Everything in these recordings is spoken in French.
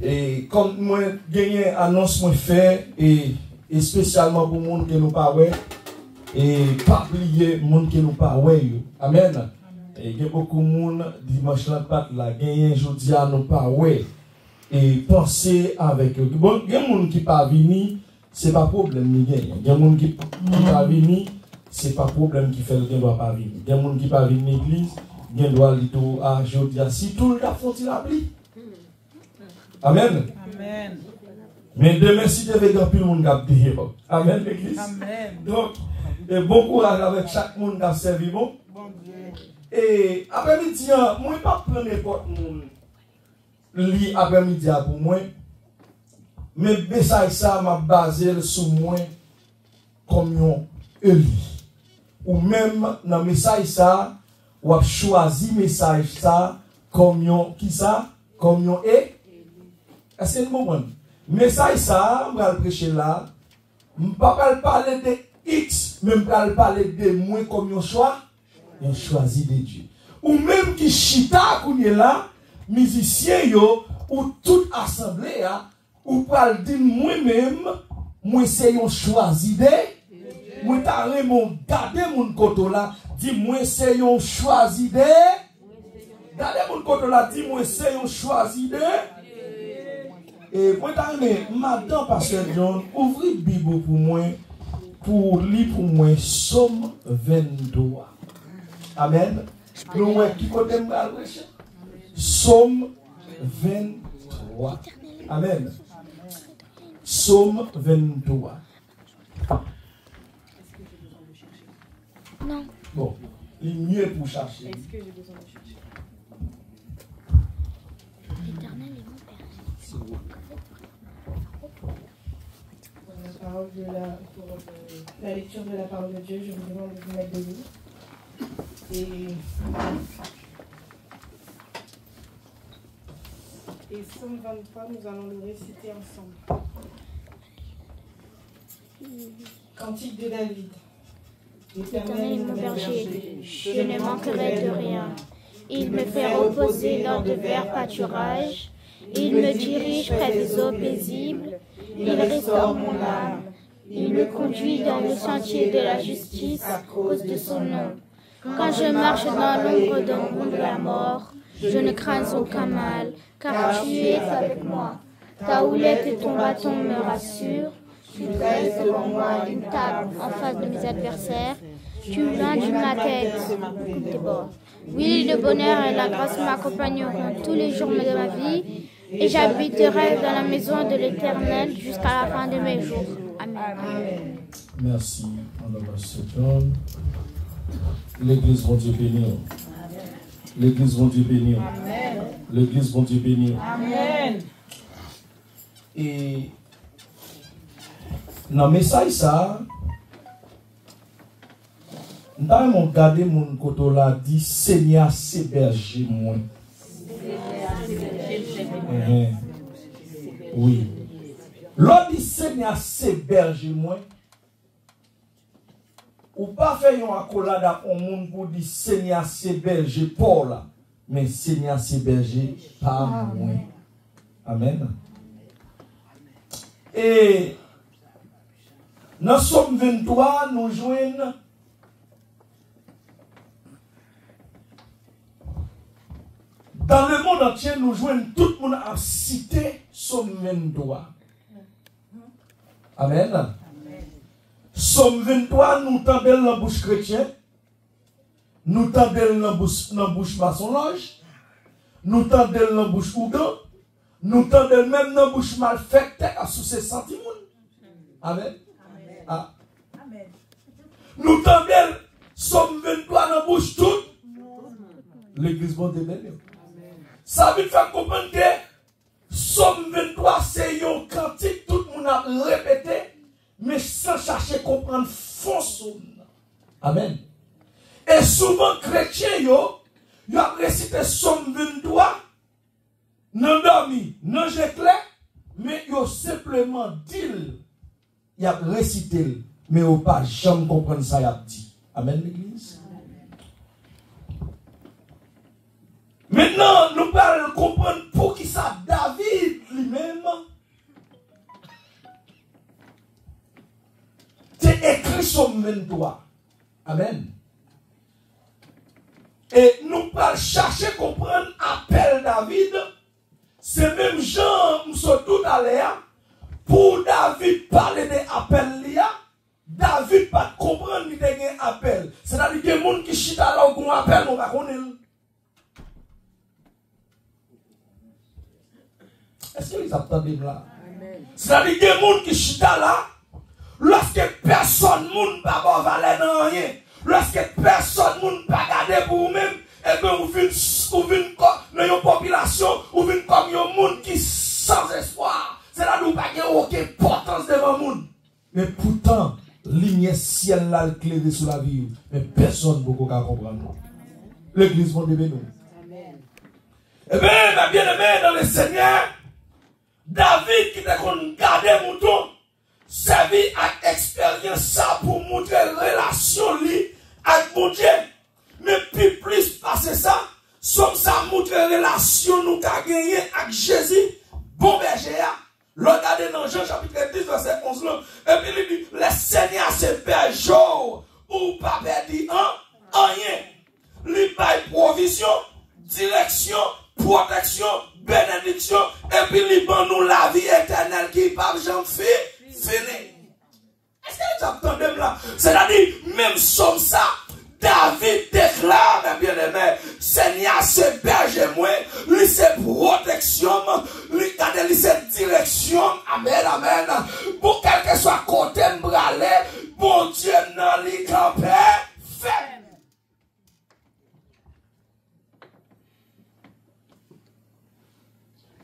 Et comme moi, gagné annonce moi fait, et spécialement pour les gens qui nous pas ouais, et pas oublier les gens qui nous pas ouais. Amen. Et il y a beaucoup de monde dimanche la patte là, gagné jeudi à nous pas ouais. Et penser avec eux. Bon, il y a des gens qui pas venir, c'est pas problème ni gagné. Il y a des gens qui pas venir, c'est pas problème qui fait le doit pas venir. Il y a des gens qui pas venir l'église, il doit aller tout à jeudi si tout le monde font la pluie. Amen. Amen. Mais demain, si tu veux gagner, tout le monde va payer. Amen, l'église. Amen. Donc, bon courage avec chaque monde qui a servi. Bon. Et après-midi, moi, je ne vais pas prendre n'importe monde. Lit après-midi pour moi. Mais message ça m'a basé sur moi comme un lit. Ou même dans le message ça, ou a choisi message ça comme un qui ça? Comme un et. Est-ce que vous comprenez? Message ça, je vais prêcher là. Je ne vais pas parler de X, mais je vais parler de moi comme un choix. Un choisi de Dieu. Ou même qui chita qu'on est là, musicien yo, ou toute assemblée, ou parle dire moi-même, moi c'est un choisi de moi t'as vraiment gardé mon côté là, dis moi c'est un choisi de gardez mon côté là, dis moi c'est un choisi de et moi t'as aimé madame pasteur John, ouvrez Bible pour moi pour lire pour moi Somme 23. Amen. Nous qui côté Somme 23. Amen. Somme 23. Non. Bon, il est mieux pour chercher. Est-ce que j'ai besoin de chercher? L'Éternel est mon Père. Pour la lecture de la parole de Dieu, je vous demande de vous mettre debout. Et Somme 23, nous allons le réciter ensemble. Cantique de David. L'Éternel est mon berger, je ne manquerai de rien. Il me fait reposer dans de verts pâturages. Il me dirige près des eaux paisibles. Il restaure mon âme. Il me conduit dans le sentier de la justice à cause de son nom. Quand je marche dans l'ombre de la mort, je ne crains aucun mal, car tu es avec moi. Ta houlette et ton bâton me rassurent. Tu dresses devant moi une table en face de mes adversaires. Tu linges ma tête des bords. Oui, le bonheur et la grâce m'accompagneront tous les jours de ma vie, et j'habiterai dans la maison de l'Éternel jusqu'à la fin de mes jours. Amen. Merci, Madame Pasteur John. L'église vont Dieu bénir. L'église vont Dieu bénir. L'église vont Dieu bénir. Amen. Et dans le message, ça, nous avons regardé mon côté là, dit Seigneur, c'est berger moi. Oui. L'autre dit Seigneur, c'est berger moi. Ou pas faire une accolade à un monde pour dire Seigneur, c'est berger Paul, mais Seigneur, c'est berger pas moi. Amen. Et dans Somme 23, nous joignons dans le monde entier, nous joignons tout le monde à citer Somme 23. Amen. Somme 23, nous tendons dans la bouche chrétienne, nous tendons dans la bouche maçon-loge, nous tendons dans la bouche ougan, nous tendons même dans la bouche mal faite sous ses sentiments. Amen. Ah. Amen. Nous tendons Somme 23 dans la bouche toute. L'église va démêler. Ça veut faire comprendre que Somme 23, c'est un cantique, tout le monde a répété, mais sans chercher à comprendre fond somme. Amen. Et souvent, chrétiens, ils ont récité Somme 23, non dormi, non j'éclaire, mais ils ont simplement dit, ils ont récité, mais ils n'ont pas jamais compris ça, ils ont dit. Amen, l'église. Maintenant, nous parlons comprendre pour qui ça David lui-même Psaume 23. Amen. Et nous allons chercher à comprendre l'appel David. C'est même Jean, nous sommes tout à l'heure. Pour David parler de l'appel, David pas comprendre qu'il y a un appel. C'est-à-dire qu'il y a des gens qui chita là où on appelle, on va connaître. Est-ce que vous entendez là? C'est-à-dire qu'il y a des gens qui chita là, lorsque personne ne va valer dans rien, lorsque personne ne va garder pour vous-même, et bien vous venez dans une population, vous venez comme un monde qui sans espoir. C'est-à-dire que vous n'avez aucune importance devant le monde. Mais pourtant, ligne ciel là éclairé sur la vie, mais personne ne peut comprendre. L'église va devenir nous. Eh bien, bien aimé dans le Seigneur, David qui t'a gardé mouton, servi à expérience ça pour montrer relation li avec mon Dieu. Mais puis plus passer ça, comme ça montre relation nous qu'a gagné avec Jésus, bon berger. Regardez dans Jean chapitre 10 verset 11 là, et puis il dit, le Seigneur c'est berger ou pas perdu rien. Il paye provision, direction, protection, bénédiction, et puis il donne nous la vie éternelle qui pas jamais fait fini. Est-ce que vous entendez là? C'est-à-dire, même comme ça, David déclare, mes bien-aimés, Seigneur, c'est berger moi, lui c'est protection, lui c'est direction, amen, amen. Pour quel que soit côté m'bralé, bon Dieu n'a li campé, fait.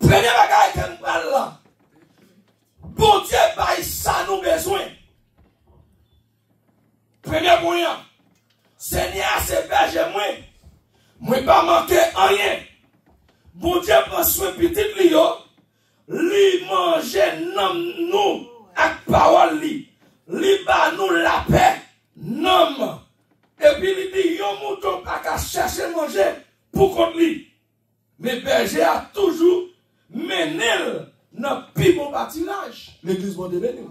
Premier bagage que nous parlons là, bon Dieu baille ça nous besoin. Premier moyen, Seigneur, c'est berger moi. Moi pas manquer rien. Bon Dieu prend soin petit lio, lui manger nous avec parole li ba nous la paix, nom. Et puis il dit yon mouton pas qu'à chercher manger pour contre lui. Mais berger a toujours mené dans plus bon bâtiment. L'église va devenir.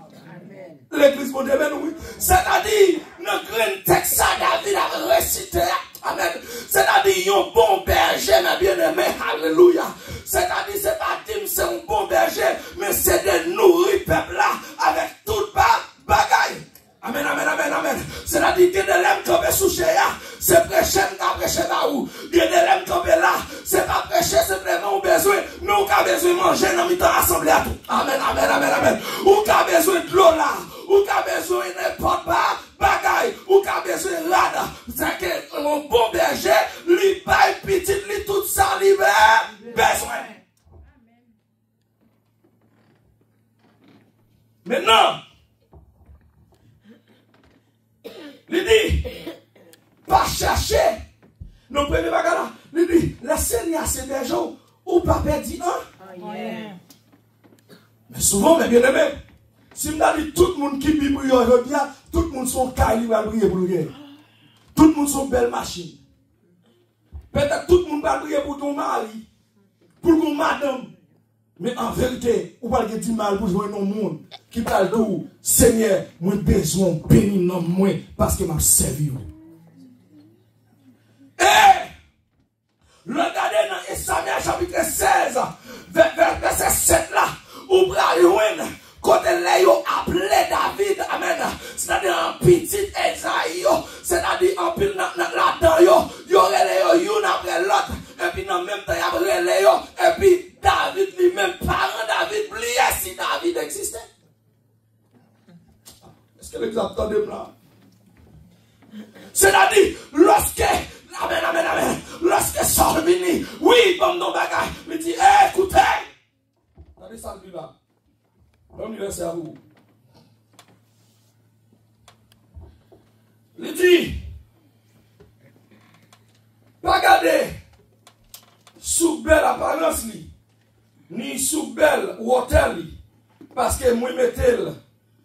L'église va devenir, oui. C'est-à-dire, notre grand texte, David a récité. Amen. C'est-à-dire, un bon berger, mes bien-aimés. Alléluia. C'est-à-dire, c'est pas dire c'est un bon berger, mais c'est de nourrir le peuple là avec toute bagaille. Amen, amen, amen, amen. C'est-à-dire que de l'aime tomber sous chéa, c'est prêcher, nous prêcher là où. De l'aime tomber là, c'est pas prêcher, c'est vraiment besoin. Nous avons besoin de manger dans mi-temps assemblée à tout. Amen, amen, amen, amen. Ou avons besoin de l'eau là, ou avons besoin de n'importe quoi, bagaille, ou avons besoin de rada. C'est que un bon berger, lui paye petit, lui tout ça, lui besoin. Maintenant, il dit, pas chercher. Nous prenons pas là. Il dit, le Seigneur c'est des gens ou pas perdu un. Mais souvent, mes bien-aimés, si je dis tout le monde qui vit pour aujourd'hui, tout le monde sont caillés pour prier pour lui. Tout le monde sont belles machines. Peut-être tout le monde va prier pour ton mari, pour ton madame. Mais en vérité, on va dire mal pour jouer dans le monde qui parle tout. Seigneur, moi besoin de bénir dans moi parce que m'a servi. Regardez dans Esaïe chapitre 16, verset 7 là, où Braliouen, quand elle a appelé David, amen, c'est-à-dire un petit Esaïe, c'est-à-dire un peu là-dedans, il y aurait les une après l'autre, et puis dans le même temps, il y aurait les et puis David lui-même, parent David, oublié si David existait. Est-ce que l'exemple de là? C'est-à-dire, lorsque, amen, amen, amen, lorsque Saul vini, oui, comme nos bagages, il dit, écoutez, regardez ça là, l'homme il est à vous. Il dit, regardez, sous belle apparence, ni sous belle hôtel, parce que moi mettez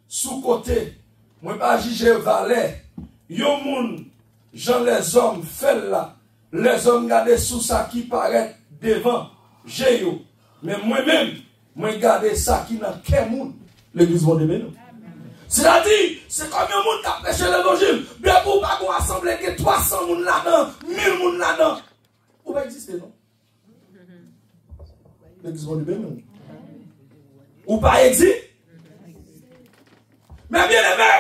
sous côté, moi pas juger valet, yo moun, Jean les hommes fait là, les hommes gardent sous ça qui paraît devant, j'ai yo, mais moi-même, moi garde ça qui n'a qu'un monde, l'église va devenir. C'est-à-dire, c'est comme un monde qui a prêché l'évangile. Bien pour pas qu'on assemble que 300 personnes là-dedans, 1000 personnes là-dedans. Ou pas exister, non? L'église va du bien, non? Ou pas exister? Mais bien aimé,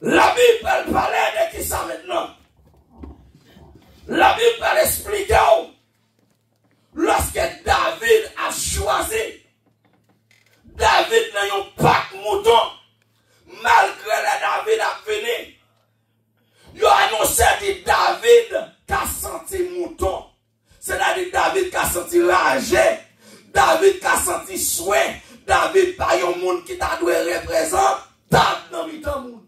la Bible, elle parlait de qui ça maintenant? La Bible, elle explique lorsque David a choisi, David n'a eu pas de mouton, malgré le David a venu, il a annoncé que David qui a senti mouton, c'est-à-dire David qui a senti rage, David qui a senti souhait, David pas un monde qui t'a dû représenter, tape dans le temps monde.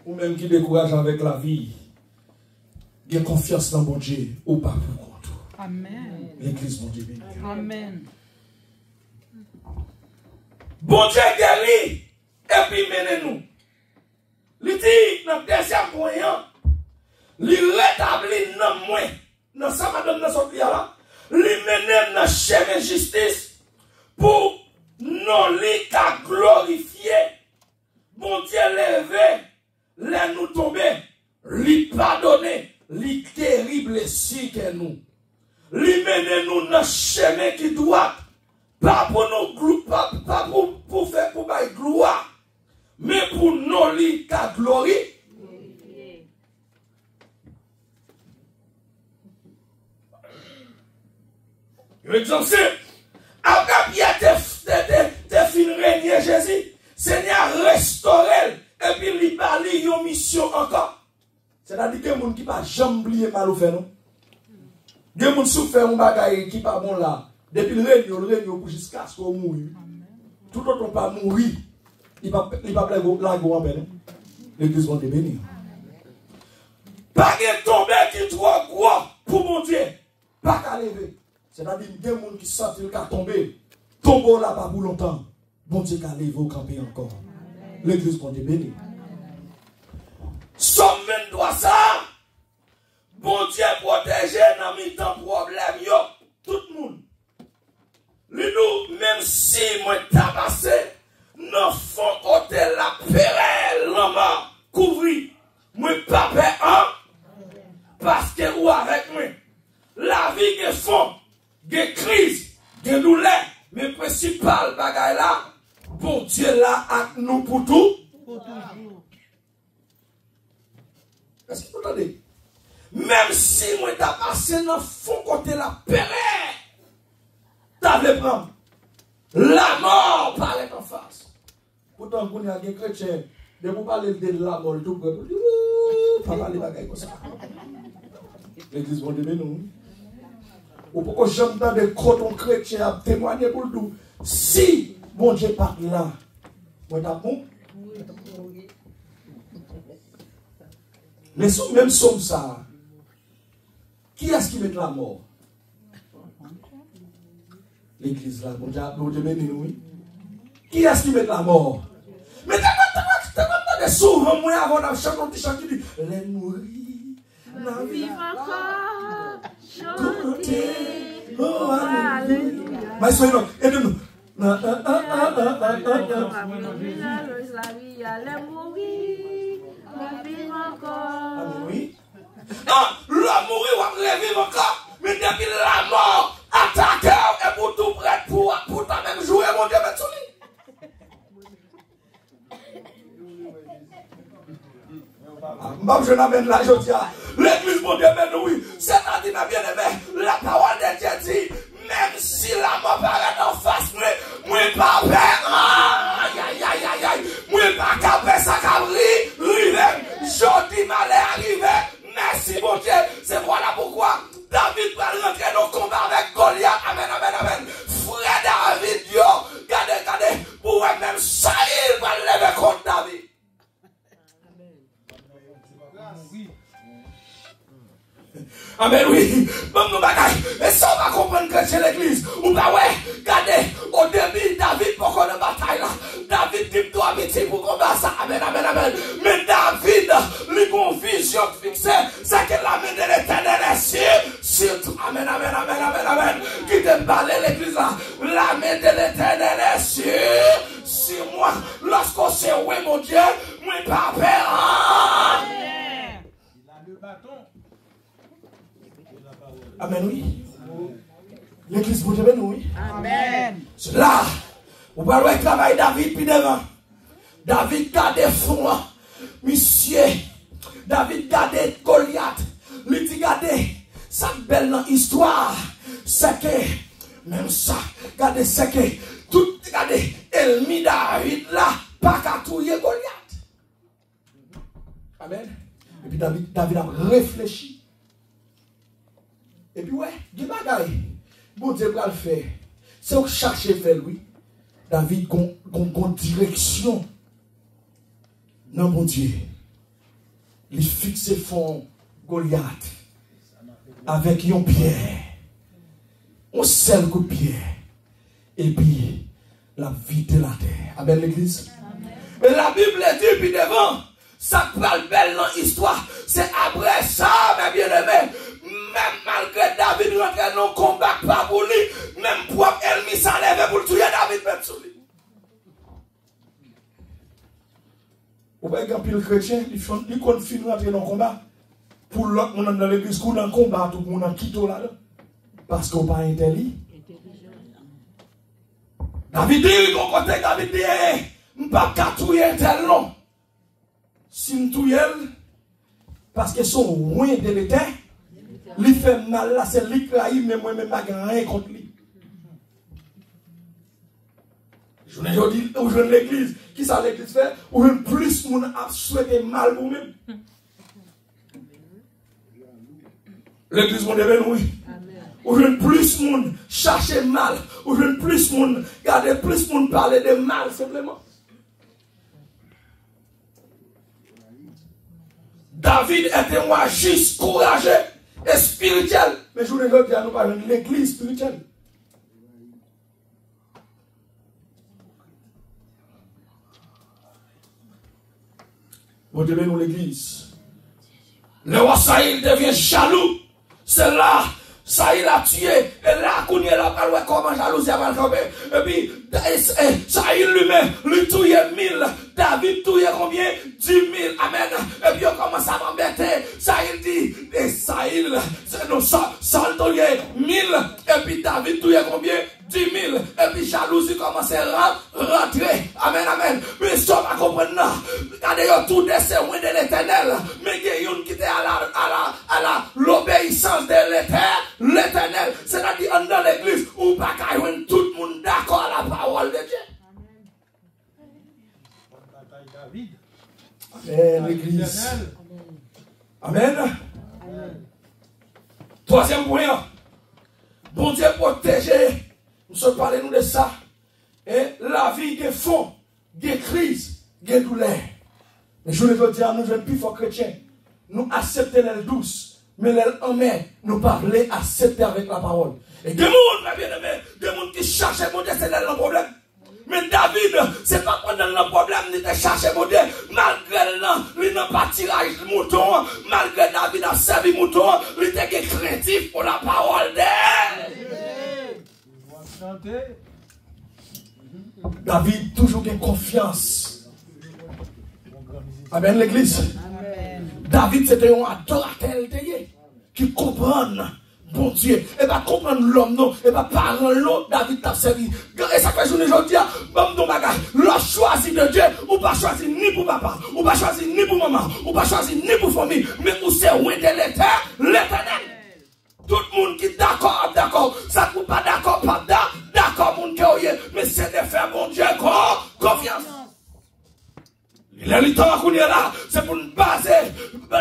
Ou même qui décourage avec la vie, il y a confiance dans mon Dieu, ou pas pour compte. Amen. L'église, mon Dieu, béni. Amen. Bon Dieu guérit, et puis menez-nous. Il dit, dans le deuxième point, il rétablit dans moi, dans sa madame, dans son là, il mène dans le chemin de justice, pour non les qu'à glorifier. Bon Dieu levé, les nous tomber, lui pardonner, lui terrible si que nous. Lui mener nous dans le chemin qui doit, pas pour nos pas pour faire pour bailler gloire, mais pour nous lui qu'à gloire. Exemple, c'est après Pierre te fin régner Jésus, Seigneur restauré et puis il parle une mission encore. C'est-à-dire que les gens qui ne pas jamais oublier mal au fait, non? Les gens qui souffrent un bagage qui pas bon là, depuis le règne jusqu'à ce qu'on mouille. Tout le monde pas mourir, il va pas la go en peine. L'église va te bénir. Pas de tomber qui est trop gros pour mon Dieu, pas qu'à lever. C'est-à-dire que les gens qui sentent qu'il a tombé, tombe là pas pour longtemps. Bon Dieu qu'à lever au camper encore. L'église va te bénir. Somme 23 ça, bon Dieu protégé dans mes temps problème yo, tout le monde. Nous, même si moi tabassé, nous font côté la pérelle, l'homme couvri, moi pas peur, parce que ou avec moi, la vie est fond, des crises, des douleurs, mais principal bagaille là, bon Dieu là avec nous pour tout. Pour toujours. Est-ce que vous entendez? Même si moi t'as passé dans le fond côté la pérelle, t'as voulu prendre la mort parler en face. Pourtant, quand il y a des chrétiens, de vous parler de la mort, tout le monde, pas parler de bagaille comme ça. L'église va devenir nous. Ou pourquoi j'entends des cotons chrétiens à témoigner pour nous. Si mon Dieu part là, moi t'as bon? Mais même somme ça, qui est-ce qui met la mort? L'église là, mon Dieu béni nous. Qui est-ce qui met la mort? Mais t'as souvent, moi avant de chanter un petit chant qui dit, les mourir, la vie encore, chanter, oh alléluia. Mais soyez là, aidez-nous. La vie encore. Oui. Ah, la mourir ou revivre encore. Mais depuis la mort, attaquer et pour tout prêt pour ta même jouer, mon Dieu, mettre sur lui. Je n'amène la joie. L'église, mon Dieu, mais oui, c'est-à-dire, ma bien-aimée, la parole de Dieu dit, même si la mort paraît en face, moi, pas peur. Aïe, aïe, aïe, aïe, aïe. Moi, pas capé, ça cabri, rive. Jodi malais arrivé. Merci, mon Dieu. C'est voilà pourquoi David va rentrer dans le combat avec Goliath. Amen, amen, amen. Frère David, yo, regardez, pour même ça, il va lever contre David. Amen, oui. Bon, nous bagaille. Et ça, on va comprendre que c'est l'église. Ou pas, ouais. Regardez, au début, David, pour qu'on ait bataille là. David dit, toi, métier pour combattre ça. Amen, amen, amen. Mais David, lui, une vision fixée, c'est que la main de l'éternel est sur tout. Amen, amen, amen, amen, amen. Qui te parle l'église là. La main de l'éternel est sur moi. Lorsqu'on sait, oui, mon Dieu, moi, pas peur. Il a le bâton. Amen, oui. L'église, vous devez nous, oui. Amen. Là, vous voyez travail David, puis devant. David garde fond, monsieur. David garde Goliath. Lui dit garde, ça belle dans l'histoire. C'est que, même ça, regardez, c'est que, tout, regardez, ennemi David là, pas qu'à touiller Goliath. Amen. Et puis David a réfléchi. Et puis ouais, il y a bagaille. Bon Dieu va le faire. C'est au chercher faire lui. David a direction. Non, mon Dieu. Il fixe fond Goliath avec un pierre. On seul coup de pierre. Et puis, la vie de la terre. Amen, l'église. Et la Bible dit, puis devant, ça prend belle dans l'histoire. C'est après ça, mes bien-aimés. Même malgré David rentre dans le combat, pas pour lui, même pour ennemi s'enlève pour tuer David, même sur lui. Vous voyez qu'un pile chrétien, il continue à rentrer dans le combat. Pour l'autre, on est dans l'église, qu'on est en combat, tout le monde quitte là-dedans. Parce qu'on n'est pas intelligent. David dit, qu'on côté, David dit, je ne peux pas tuer un tel non. Si je tue, parce que son loin de l'éternel, il fait mal là, c'est lui qui trahit, mais moi-même, je n'ai rien contre lui. Je ne dis, ou je l'église, qui ça l'église fait, ou je plus mon a souhaité mal pour moi-même. L'église mon devait oui. Ou je plus monde chercher mal, ou je plus monde garder plus monde parler de mal simplement. David était moi juste courageux et spirituel, mais je ne veux pas nous parler de l'église spirituelle. Vous devez nous l'église. Le roi Saïl devient jaloux. C'est là, Saïl a tué. Et là, qu'on y est là, comment jalousie va le camper. Et puis, Saïl lui-même, lui tué 1000. David tué combien? 10 000. Amen. Et puis, on commence à m'embêter. Saïl dit, et Saïl, non, Saul tué 1000. Et puis, David tué combien? 10 000. Et puis, jalousie commence à rentrer. Amen, amen. Mais ça va comprendre. Regardez, tout descend loin de l'éternel. Mais il y a une qui était à l'obéissance de l'éternel. C'est-à-dire, dans l'église, où pas qu'à tout le monde d'accord à la parole de Dieu. Amen, l'église. Amen. Troisième point. Bon Dieu protéger. Nous sommes parlé nous de ça. Et la vie des fonds, des crises, des douleurs. Mais je veux dire, nous sommes plus forts chrétiens. Nous acceptons l'aile douce, mais l'aile amère, nous parler, accepter avec la parole. Et des gens, mes bien-aimés, des gens qui cherchent mon Dieu, c'est là le problème. Mais David, c'est pas pendant le problème, il a cherché mon Dieu. Malgré il n'a pas tiré le mouton, malgré David a servi le mouton, il était craintif pour la parole d'elle. David toujours gagne confiance. Amen l'église. David c'était un adorateur qui comprend bon Dieu. Et pas comprendre l'homme non. Et pas parler l'autre David t'a servi. Et ça fait journée aujourd'hui. Bon ton bagage. L'homme choisi de Dieu. Ou pas choisi ni pour papa. Ou pas choisi ni pour maman. Ou pas choisi ni pour famille. Mais pour c'est loin de l'éternel. Tout le monde qui est d'accord, d'accord. Ça ne pas d'accord, pas d'accord, mon Dieu. Mais c'est de faire mon Dieu confiance. Il est le temps qu'on est là. C'est pour nous baser.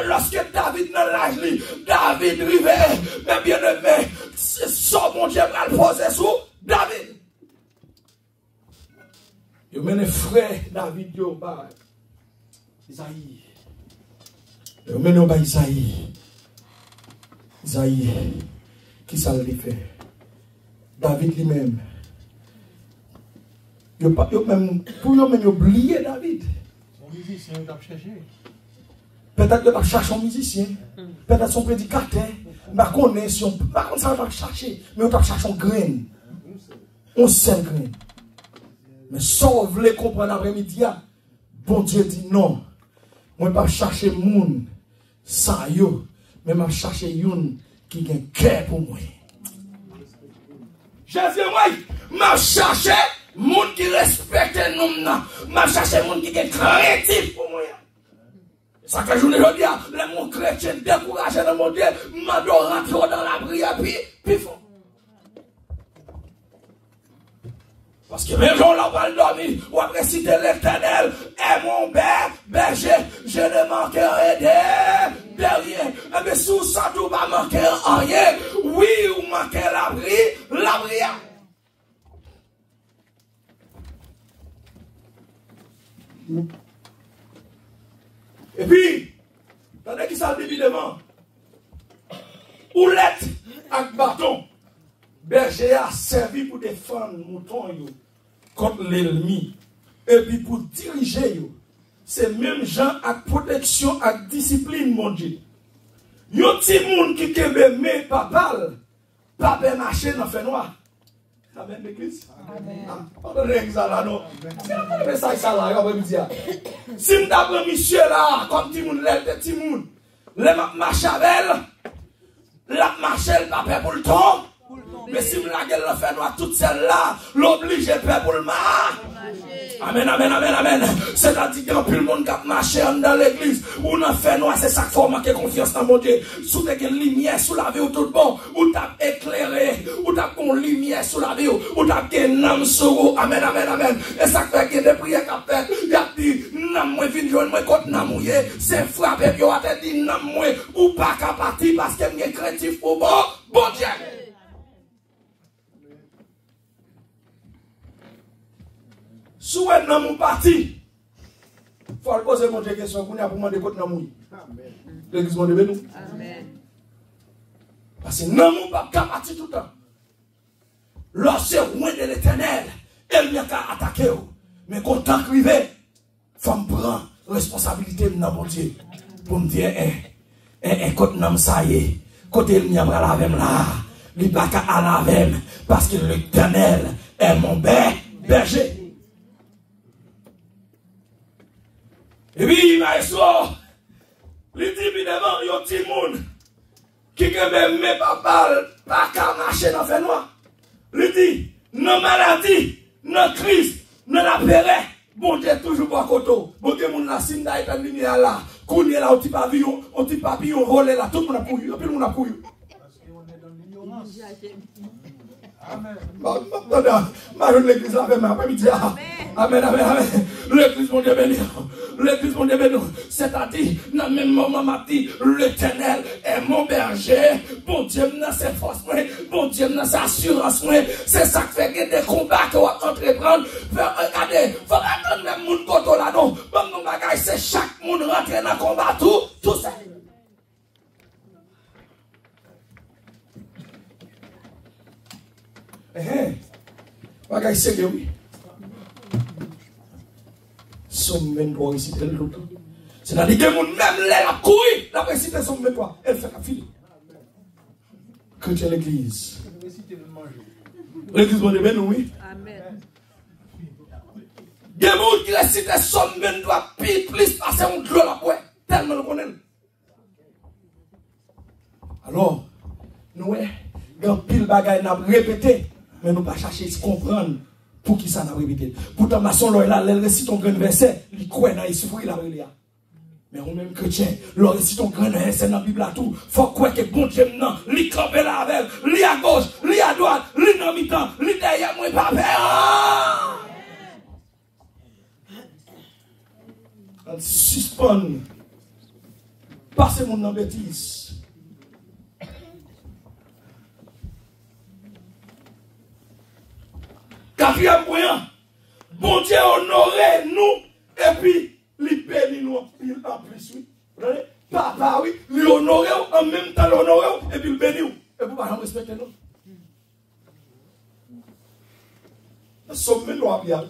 Lorsque David dans l'âge, David rivait. Mais bien aimé, c'est ça mon Dieu va le poser sous David. Il mène frère David, il bat Isaïe. Il mène au Isaïe. Isaïe, qui ça le fait? David lui-même. Pour eux-mêmes oublier David. Son musicien, il a cherché. Peut-être qu'il va chercher un musicien. Peut-être son prédicateur. Par contre, si on ça va chercher, mais on va chercher un grain. On seul grain. Mais sans vous voulez comprendre l'après-midi, bon Dieu dit non. Moi, je ne vais pas chercher moun sans yo, mais je vais chercher yon qui a un cœur pour moi. Jésus, moi, je vais chercher moun qui respecte nous. Je vais chercher moun qui est créatif pour moi. Ça que je vous dis, les mon chrétiens découragés dans mon Dieu, je dois rentrer dans la prière, puis font. Parce que même quand on va dormir, ou après citer l'Éternel, est mon berger, je ne manquerai de rien. Mais sous ça, tout va manquer rien. Oui, ou manquer l'abri. Et puis, attendez qui ça le dit devant. Oulette avec bâton. Berger a servi pour défendre mouton contre l'ennemi. Et puis pour diriger yo. C'est même gens avec protection, avec discipline, mon Dieu. Yon ti moun qui kembe me papal, pape marché dans fait noir. Amen l'église. Amen. Pardonnez ça là non. Mais ça là, on va dire. Si m'd'apre monsieur là, comme ti moun lève ti moun, le marche avec, la marche le pape pour le temps. Mais si vous la gueule fait noir toute celle-là, l'oblige peur pour le mar. Amen, amen, amen, amen. C'est-à-dire qu'il y a plus de monde qui a marché dans l'église. Ou dans fait noir, c'est ça qu'il faut manquer confiance dans mon Dieu. Sous des lumières sous la vie ou tout bon. Ou t'as éclairé. Ou t'as une lumière sous la vie. Ou t'as une âme sur vous. Amen, amen, amen. Et ça fait qu'il y a des prières qu'a fait. Il y a dit, nam moi vin joindre moi contre nam mouillé. C'est frappé, il a dit, nam moi ou pas qu'à partir parce qu'il y a créatif pour bon Dieu. Souhait dans mon parti. Il faut poser mon question pour nous demander côté dans mouille. L'église mon Dieu nous. Amen. Parce que non mon pas parti tout le temps. Lorsque loin de l'Éternel, elle n'y a qu'à attaquer. Mais quand tant privé, faut me prendre responsabilité dans mon Dieu pour me dire côté dans ça y est. Côté il n'y a pas la même là. Il n'y a qu'à la même parce que l'Éternel est mon berger. Et puis, maestro, il dit évidemment, il y a un petit monde qui ne met pas qu'à marcher dans le fait noir. Il dit, nos maladies, nos crises, nos appareils, bon Dieu, toujours pas coteau. Bon Dieu, mon la signe d'ailleurs, la lumière là, qu'on est là, on petit papillon volé là, tout le monde a couru, tout le monde a couru. Parce qu'on est dans l'ignorance. Amen. Je l'église là, après-midi. Amen, amen, amen. L'église, mon Dieu, béni. L'église, mon Dieu, béni. C'est-à-dire, dans le même moment, m'a dit, l'Éternel est mon berger. Bon Dieu, dans ses forces, bon Dieu, dans sa assurance, c'est ça qui fait que des combats qu'on va entreprendre. Regardez, faut attendre même moun koto là, non. Bon, mon bagage, c'est chaque monde rentrer dans le combat, tout ça. Bagay sérieux, oui. Somme 23, ici, c'est le temps. C'est-à-dire que même la couille, la réciter somme 23, elle fait qu'à filer. Chrétien l'église. L'église, bon Dieu, oui. Amen. Des gens qui récitent somme 23, plus passer un gros la poêle, tellement le connaît. Alors, nous, dans pile bagay, nous avons répété. Mais nous ne pas chercher à comprendre pour qui ça n'a pas répété. Pourtant, maçon, là, elle récite ton grand verset, il croit dans l'esprit, la réalité. Mais on même chrétien, l'on récite ton grand verset dans la Bible, tout. Faut croire que bon Dieu, non, il campe là avec, il à gauche, il à droite, il dans mi-temps, il derrière moi, pas peur. On suspend. Passez mon nom bêtise. Quatrième point, bon Dieu honorer nous et puis il bénit nous en plus. Oui. Papa, oui, il honorer en même temps l'honorer et puis il bénit nous. Et vous ne pouvez pas respecter nous. Nous sommes nous bien.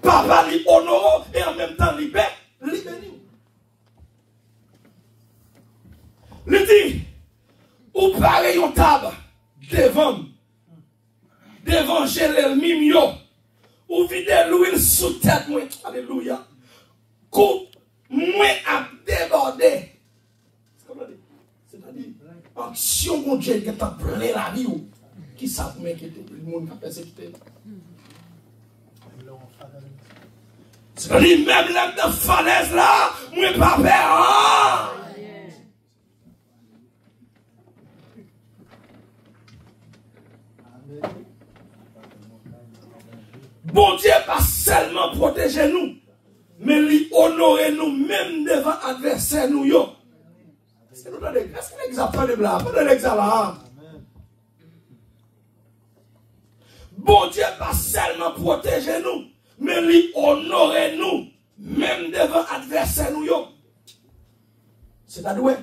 Papa lui honore et en même temps il bénit nous. Il dit, ou prépare une table devant l'ennemi, ou vide l'huile sous tête, moi. Alléluia. Coupe, moi à déborder. C'est-à-dire, action, mon Dieu, qui t'a plein la vie, qui savent m'inquiéter, le monde qui a persécuté. C'est-à-dire, même l'homme de falaise là, moi pas peur. Bon Dieu pas seulement protéger nous, mais lui honorer nous même devant adversaire nous yo. Est-ce que l'exemple de là? Pas de l'exemple là. Bon Dieu pas seulement protéger nous, mais lui honorer nous même devant adversaire nous yo. C'est-à-dire,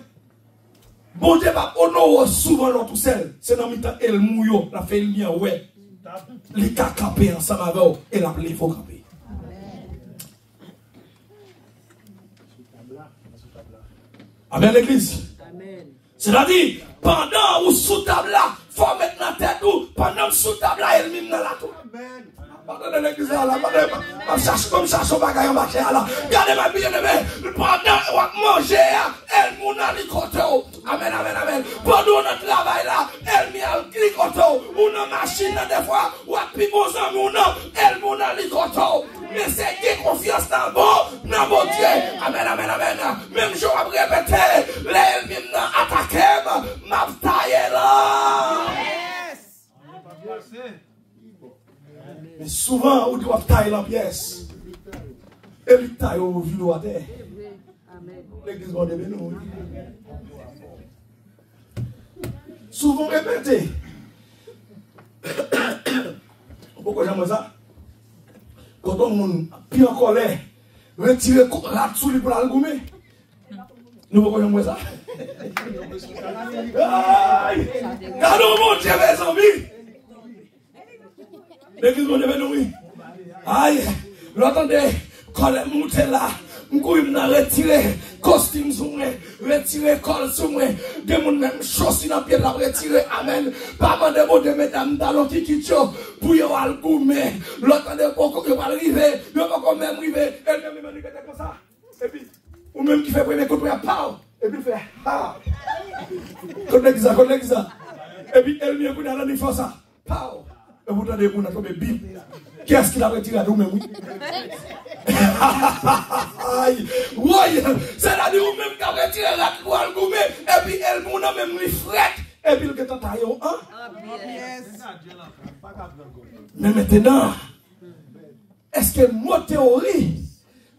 bon Dieu va honorer souvent l'autre seul. C'est dans le temps elle mouille, la fait le bien ouais. Les cas campés ensemble avec eux et la il faut camper. Amen l'église. C'est-à-dire, pendant ou sous table là, il faut mettre la tête ou pendant sous table là, elle mime dans la tour. Pendant l'église là, je cherche comme ça, je bagaille en marché là. Regardez ma bien-aimée, pendant on manger, elle m'a dans le côté. Amen, amen, amen. Pendant notre travail là, elle m'a dans le côté. Ou dans la machine des fois, ou à plus bon amis, elle m'a dans le côté. Mais c'est qui confiance dans bon Dieu. Amen, amen, amen. Même je vais répéter, elle m'a attaqué, m'a taillé là. Mais souvent, on doit tailler la pièce. Et lui taille au vilo à terre. L'église va devenir nous. Souvent répété. Pourquoi j'aime ça? Quand on est en colère, retirer la dessous pour la gommer. Nous pourquoi j'aime ça? Car nous, mon Dieu, mes amis. L'église va devenir nous. Aïe, l'entendez, quand elle monte là, je vais retirer costume sur moi, retirer col sur moi, de mon même chaussure dans le pied, retirer, amen. Pas de mots de mesdames dans l'autre qui pour y avoir le gourmet. L'entendez, pour qu'on va arriver, il va quand même arriver, elle même me dit comme ça. Et puis, ou même qui fait premier coup de pied, pow, et puis il fait, ah. Comme ça. Et puis, elle me dit, elle a dit, faut ça, pow. Et vous entendez, vous n'avez pas bim. Qu'est-ce qu'il a retiré à nous-mêmes, oui? Oui, c'est-à-dire vous-même qui avez retiré la toile gourmet, et puis elle vous a même les frettes, et puis le gars taille au un. Mais maintenant, est-ce que mon théorie,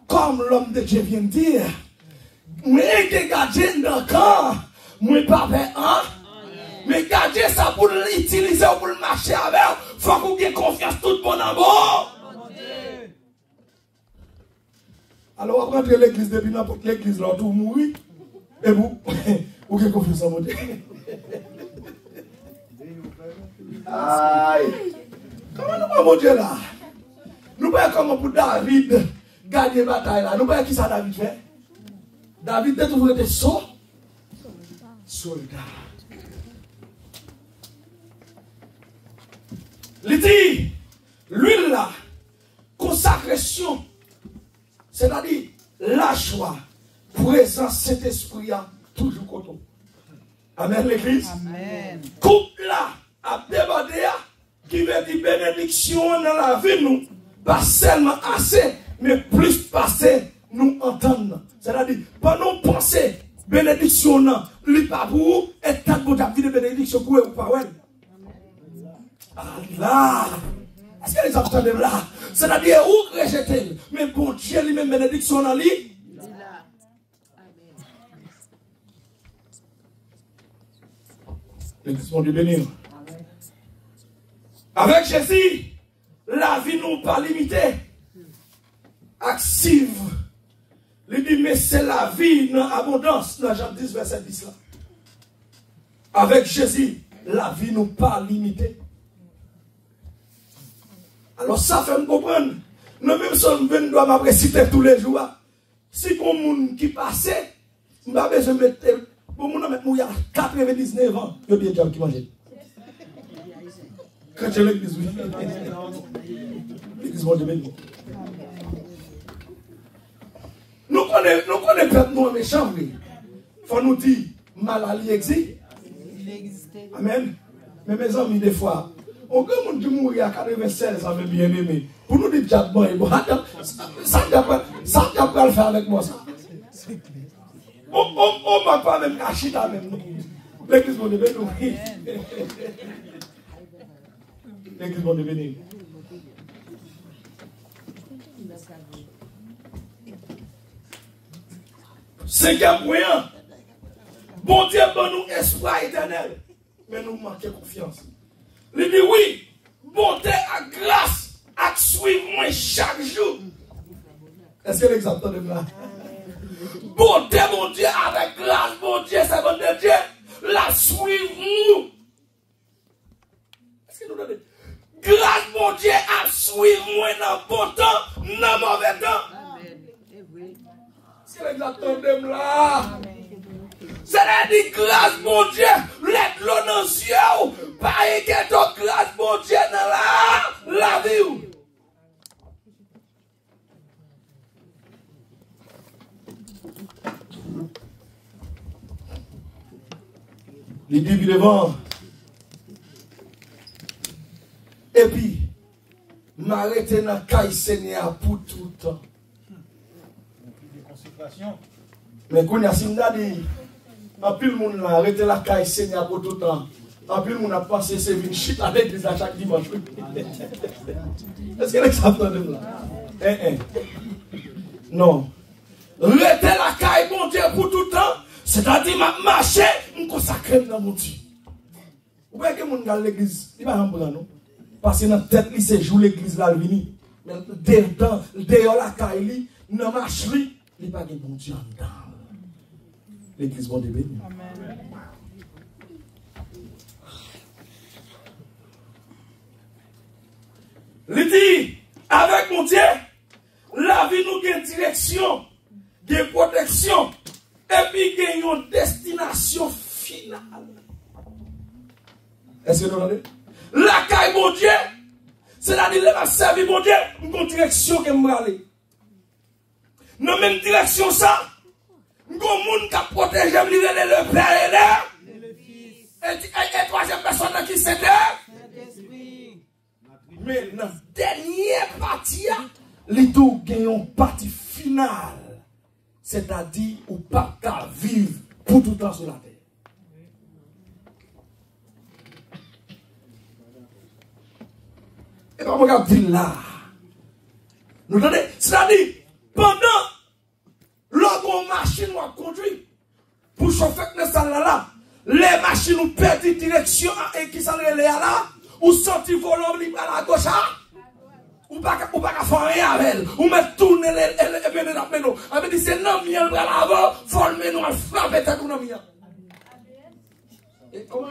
comme l'homme de Dieu vient de dire, moi j'ai gardé dans le camp, moi pas fait un. Mais gardez ça pour l'utiliser ou pour le marcher avec. Il faut que vous ayez confiance tout le monde en bon. Alors, après rentrer l'église depuis n'importe l'église, là, tout mourir. Et vous avez confiance en mon Dieu. Aïe. Comment nous mon Dieu là? Nous voyons comment pour David gagner la bataille là. Nous voyons qui ça David fait? David a toujours été soldat. Il dit, l'huile là, consacration, c'est-à-dire la joie, présence, cet esprit là, toujours contre. Amen l'église. Amen. Coupe là, à déborder, qui veut dire bénédiction dans la vie nous, pas seulement assez, mais plus passer, nous entendre. C'est-à-dire, pas nous penser, bénédiction non, lui pas pour vous, et tant que vous avez de bénédiction pour vous ou pas. Là, est-ce que les entendez là? C'est-à-dire où rejeter, mais bon Dieu lui-même bénédiction dans lui. L'église de bénir. Avec Jésus, la vie nous pas limitée, active. Il dit mais c'est la vie dans abondance dans Jean 10 verset 10 là. Avec Jésus, la vie nous pas limitée. Alors ça fait me comprendre. Nous même sommes venus doit m'apprécier tous les jours. Si comme monde qui passait, je n'ai pas besoin de mettre Bon, mon homme, il y a 99 ans, il y a des gens qui mangent. Quand tu es l'église, oui. L'église mange bien. Nous connaissons peuple nous méchant, oui. Il faut nous dire, maladie existe. Amen. Mais mes amis, des fois, on peut nous mourir à 96 ans, bien aimé. Pour nous dire, Jack Boy, ça ne pas le faire avec moi, ça. On ne va pas même cacher là même. L'église va devenir. L'église va devenir. Cinquième point. Bon Dieu, bon nous espoir éternel. Mais nous manquons confiance. Il dit oui, bonté à grâce à suivre moi chaque jour. Est-ce que l'exemple de là? Bonté, mon Dieu, avec grâce, mon Dieu, c'est bon de Dieu, la suivre nous. Est-ce que nous donnons? Grâce, mon Dieu, à suivre moi dans bon temps, dans mauvais temps. Est-ce que l'exemple de là? C'est-à-dire, grâce, mon Dieu, let l'eau dans le ciel, pas que ton grâce, mon Dieu, dans la vie. Les débuts devant. Et puis, m'arrêter dans le caille Seigneur pour tout le temps. Mais quand il y a dit, en plus le monde a arrêté la caille Seigneur pour tout le temps. En plus le monde a passé ses vies chute à l'église à chaque dimanche. Est-ce que les gens entendent là? Non. Arrêter la caille, mon Dieu, pour tout le temps. C'est-à-dire, marcher, me consacrer dans mon Dieu. Vous voyez que mon gars l'église, il va en prendre, non? Parce que dans la tête, il se joue l'église là, il vient. Mais dehors la caille, dans la marche, il n'y a pas de bon Dieu en dedans. L'église va devenir. Amen. Il dit, avec mon Dieu, la vie nous a une direction, des protections. Et puis, il y a une destination finale. Est-ce que vous entendez? La caille, mon Dieu, c'est-à-dire, elle va servir, mon Dieu, une direction que je vais aller. Dans la même direction, ça, il y a un monde qui a protégé le Père et le Fils. Et troisième personne qui c'est Saint-Esprit. Mais dans la dernière partie, il y a une partie finale. C'est-à-dire, ou pas qu'à vivre pour tout le temps sur la terre. Et comment on va dire là? Nous donnons, c'est-à-dire, pendant l'orgon machine ou à conduire, pour chauffer dans salle là, les machines ont perdu direction et qui s'en est là, ou sorti volant libre à la gauche, ou pas faire rien avec elle, ou mettre tourner et venir dans le méno. On dit c'est non, miel, bras l'avant, faut le méno, frapper tête ou non, miel. Et comment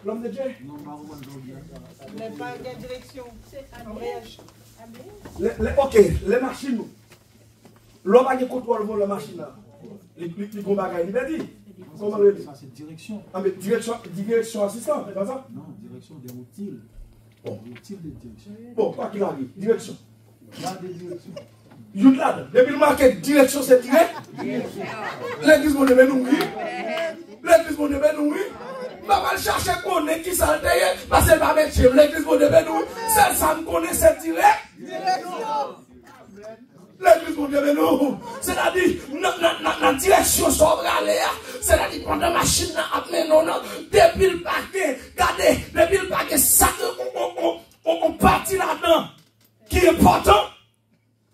l'homme de Dieu? Il n'a pas de direction. Ok, les machines. L'homme a qui contrôle la machine là. Les combats, il a dit. Comment le dit? Ça, c'est direction. Ah, mais direction assistante, c'est pas ça? Non, direction des routiles. Bon. Routiles de direction. Bon, quoi qu'il arrive, direction. Là, des directions. Youtland, depuis le marqué direction, c'est direct. L'église mon devait nous, oui. L'église mon devait nous, oui. Maman chercher qu'on est qui s'en derrière, parce qu'elle va mettre chez l'église mon devait nous. Celle ça me connaît, c'est direct. L'église mon devait nous. C'est-à-dire, dans direction sobre aller, c'est-à-dire, pendant la machine à amener non, depuis le paquet, regardez, depuis le paquet, ça, on partit là-dedans, qui est important.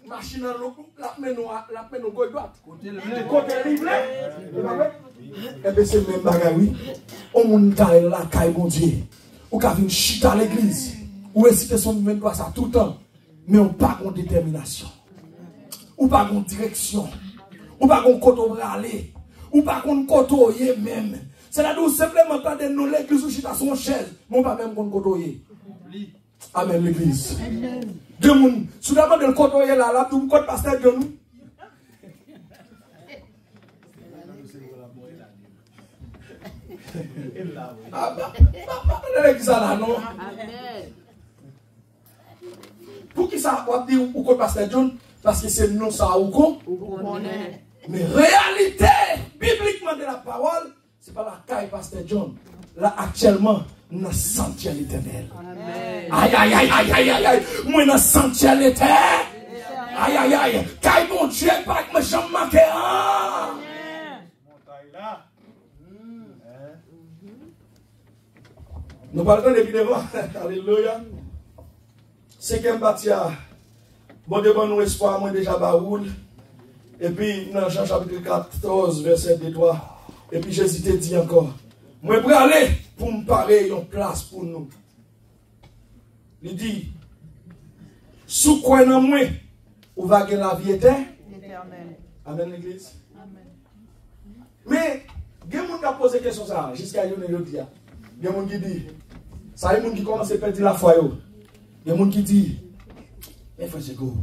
Machine à l'eau, la peine au gauche droite. Côté libre, et bien c'est le même bagage, oui. On monte la caille, mon Dieu. Ou qu'à venir chita à l'église. Ou réciter son même doigt ça tout le temps. Mais on pas de détermination. Ou pas de direction. Ou pas de côté aller. Ou pas de côté même. C'est-à-dire simplement pas de nous l'église ou chita son chaise. Mais on pas même de côté. Amen l'église. Deux moun, soudainement de le côté là, tout le monde pasteur de nous. L'église là, non? Pour qui ça va dire ou quoi, Pasteur John? Parce que c'est non ça ou quoi? Mais réalité, bibliquement de la parole, c'est pas la caille Pasteur John. Là, actuellement, nous avons senti l'éternel. Aïe, aïe, aïe, aïe, aïe, aïe, aïe. Moi, nous avons senti l'éternel. Aïe, aïe, aïe. Caille mon Dieu, pas que je me manque. Nous parlons évidemment. Alléluia. Cinquième bâtiment. Bon Dieu, bon nous espoir, moi déjà baoul. Et puis, dans Jean chapitre 14, verset 2-3. Et puis Jésus te dit encore. Moi, je vais aller pour me parer une place pour nous. Il dit, sous quoi dans moi, ou va gagner la vie éternelle. Amen, l'église. Mais, il y a des gens qui ont posé question ça, jusqu'à il y a des gens qui dit, ça y a des gens qui commencent à perdre la foi. Il y a des gens qui disent, mais frère, c'est go.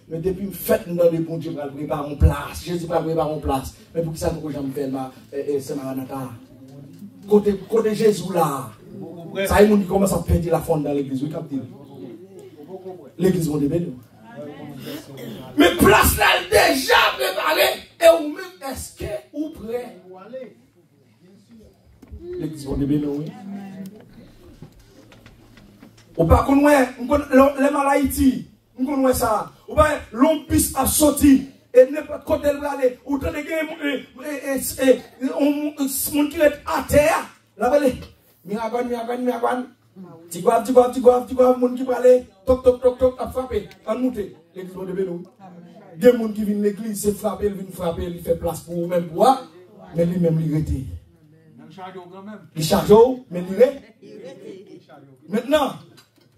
Mais depuis que je fais dans les bons Dieu, je vais préparer mon place. Jésus va préparer mon place. Mais pour que ça, je vais faire c'est Maranatha. Côté Jésus là, ça y est, qui commence à perdre la foi dans l'église. L'église va déballer. Mais place là déjà préparée. Et ou même, est-ce que vous prêt? L'église va déballer, oui. Ou pas qu'on voit les maladies. On connaît ça. Ou bien, l'homme puisse à sortir. Et n'importe côté de aller. Ou t'as des gens qui est à terre. Là, vous allez. Miagwan. Tigouave, moun qui va aller. Toc, à frapper. En monter. L'église de Bénou. Des gens qui viennent l'église, c'est frapper, il vient frapper, il fait place pour vous-même. Mais lui-même, il rete. Il charge, mais il rete. Maintenant,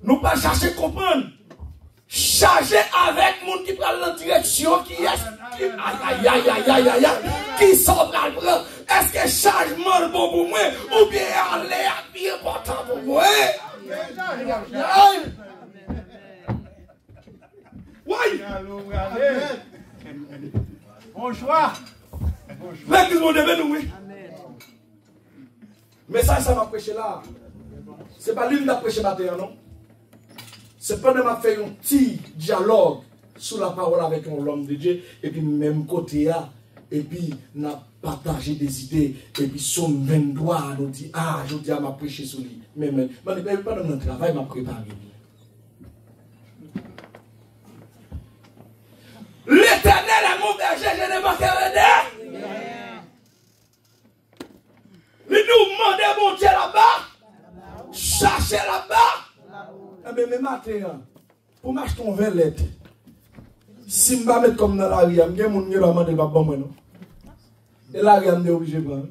nous pas chercher à comprendre. Chargé avec monde qui prend la direction, qui est qui s'en va le prendre. Est-ce que changement est bon pour moi ou bien aller à bien important pour moi? Oui. Bon choix. L'église mon devait nous, oui. Mais ça m'a prêché là. C'est pas lui qui m'a prêché matin, non? C'est pas de m'a fait un petit dialogue sur la parole avec l'homme de Dieu, et puis même côté là, et puis n'a partagé des idées, et puis son même droit nous dit, je dis à m'a prêché sur lui. Mais pas dans mon travail, m'a préparé. L'Éternel est mon berger, je ne manquerai rien. Il nous demande mon Dieu là-bas, chercher là-bas. Mais matin, pour m'acheter un verre, si je ne mets comme dans la rue, je vais demander pas bon non. Et la rue, je obligé de prendre.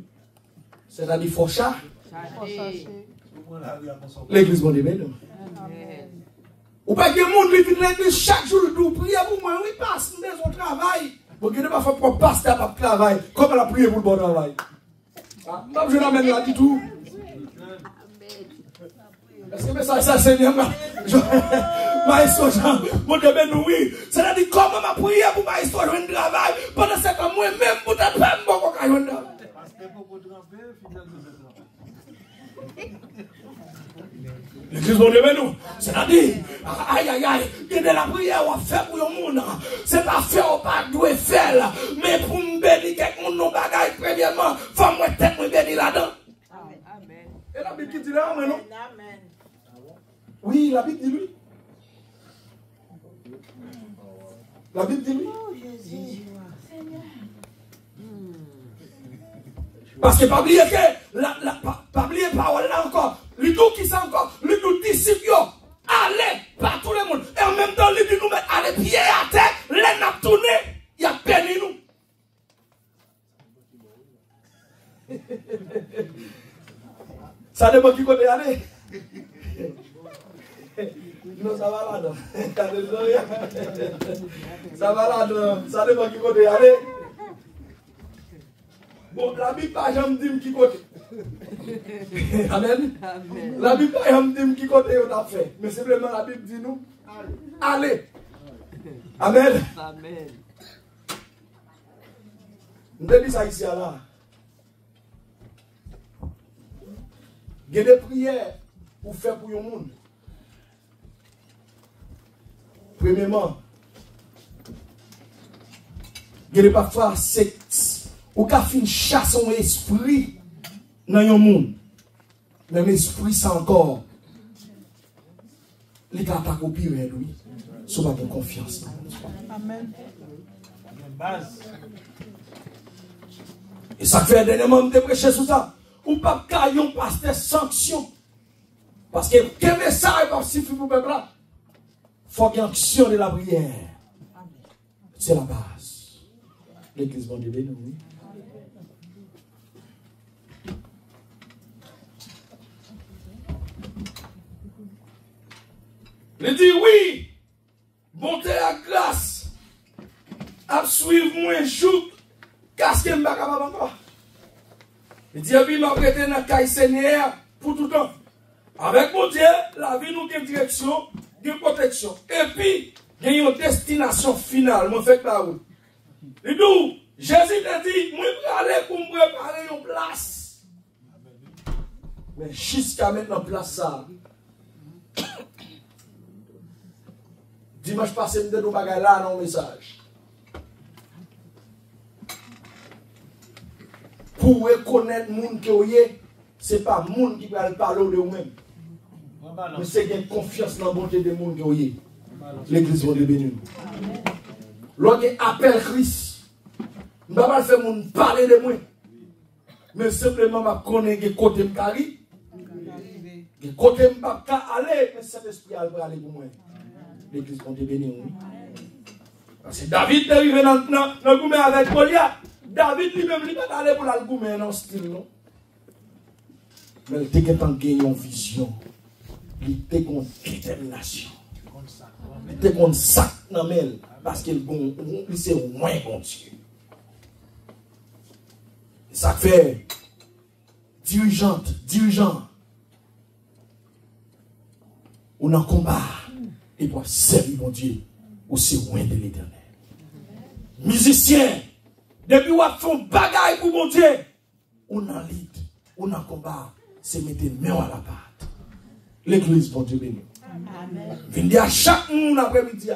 C'est-à-dire qu'il faut chercher. L'église va débattre. Ou pas que les gens viennent l'église chaque jour, ils prient pour moi, oui, passe, nous devons travail. Pour que ne pas faire pour passer à notre travail, comme elle a prié pour le bon travail. Je n'amène là du tout. Est-ce que ça, Seigneur, Maestro Jean, mon Dieu, oui. C'est-à-dire, comment m'a prié pour Maestro Jean de travail, pendant ce que moi-même, pour te faire beaucoup de travail. Parce que beaucoup de travail, l'église, mon Dieu, nous. C'est-à-dire, aïe, il y a de la prière à faire pour le monde. C'est pas faire, pas doué faire, mais pour me bénir quelqu'un, non, bagaille, premièrement, faut-moi tête, me bénir là-dedans. Amen. Et la Bible qui dit là, non? Amen. Oui, la Bible dit lui. La Bible dit lui. Oh, Jésus. Parce que pas oublier que pas oublier parole là encore. Lui tout qui ça encore. Lui tout disciple allez par tout le monde. Et en même temps lui dit nous mettre aller pied à terre, les n'a tourné, il a béni nous. Ça dépend qui côté aller. Non, ça va là-dedans. Ça va là-dedans. Ça dépend qui côté aller. Bon, la Bible pas jamais dit qui côté. Amen. La Bible pas jamais dit qui côté on a fait. Mais simplement la Bible dit nous allez. Amen. Amen. Nous te dit ça ici là. Il y a des prières pour faire pour le monde. Premièrement, il y a parfois secte ou qu'a fait une chasse en esprit dans le monde. Même esprit, c'est encore. Les gars pas copier lui. Soit pas de confiance. Amen. Et ça fait dernièrement de prêcher sur ça. Ou pas caillon pasteur sanction. Parce que quel message va suffire pour le peuple là? Il faut qu'il y ait action de la prière. C'est la base. L'église va devenir nous. Il dit oui, bonté à grâce, à suivre moi jour, casque m'a capable encore. Il dit oui, m'a prêté dans caille Seigneur pour tout le temps. Avec mon Dieu, la vie nous a une direction, une protection. Et puis, il y a une destination finale, moi fait la route. Et donc, Jésus t'a dit, moi je vais aller pour me préparer une place. Mais jusqu'à maintenant, place ça. Dimanche passé, je me donne un là dans le message. Pour reconnaître le monde que vous êtes, ce n'est pas le monde qui va parler de vous-même. Mais c'est une confiance dans la bonté des monde que vous êtes. L'église va bénir. Lorsque appelle Christ, je ne vais pas faire mon parler de moi. Mais simplement, je connais que côté de Kari. Que côté de aller, mais cet esprit va aller pour moi. L'église va bénir. Parce que David est arrivé dans le gourmet avec Goliath. David lui-même, il n'est pas allé pour le gourmet dans ce style. Non? Mais il était en gagné une vision. Il était en détermination. Il était en sac dans le parce qu'il c'est moins bon Dieu. Ça fait dirigeant, on a un combat et pour servir mon Dieu, ou c'est loin de l'éternel. Musicien, depuis qu'on fait un bagaille pour mon Dieu, on a lead, on a combat, c'est mettre main à la pâte. L'église, mon Dieu béni. Venez dire à chaque monde après-midi,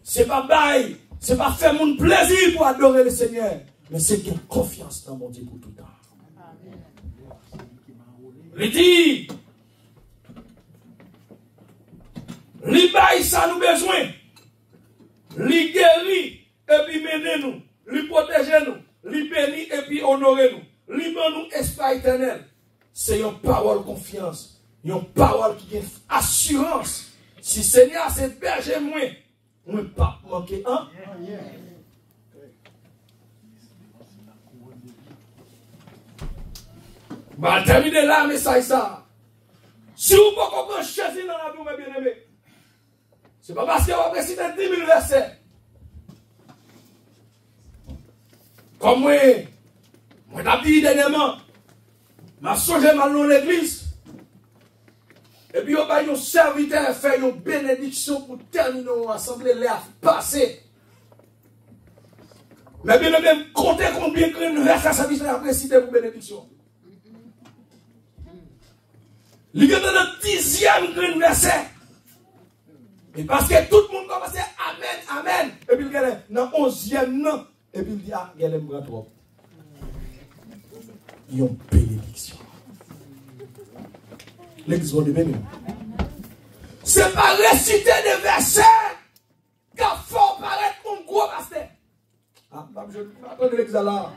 c'est pas bail, c'est pas faire mon plaisir pour adorer le Seigneur, mais c'est qu'il y a confiance dans mon Dieu pour tout le temps. Il dit, li bail ça nous besoin, li guérit et puis mener nous, li protéger nous, li bénit et puis honorer nous, li ban nous espoir éternel. C'est une parole confiance, une parole qui a assurance. Si Seigneur c'est berger moi pas manquer un. Bah terminer là message ça. Si vous ne pouvez pas comprendre Jésus dans la vie, mes bien-aimés, c'est pas parce que vous récitez 10 000 versets. Comme moi t'ai dit dernièrement, je suis songé mal dans l'église. Et puis, on va un serviteur faire une bénédiction pour terminer l'assemblée, l'air passé. Mais bien aimé, comptez combien de versets ça vise à préciser pour bénédiction. Il y a dans le 10e verset. Et parce que tout le monde commence à Amen, Amen. Et puis il y a dans le 11e non. Et puis il dit, ah, il y a les bras trop. Il y a une bénédiction. L'église va devenir. C'est pas réciter des versets qu'il faut paraître un gros pasteur. Ah, je ne vais pas attendre l'église là.